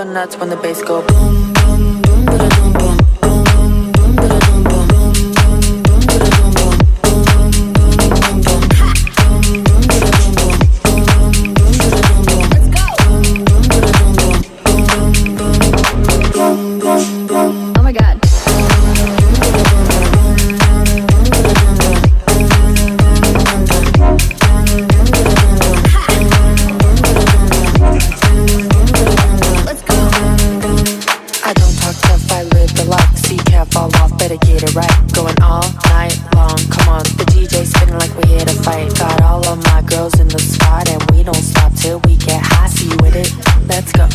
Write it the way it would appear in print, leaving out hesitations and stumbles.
Nuts when the bass go boom boom boom ba boom boom boom boom ba boom boom boom boom ba boom boom boom boom boom boom boom ba boom boom boom boom ba boom boom. Let's go. Boom boom ba boom boom boom boom boom boom. Oh my God. Fall off, better get it right. Going all night long, come on. The DJ spinning like we're here to fight. Got all of my girls in the spot, and we don't stop till we get high. See you with it, let's go.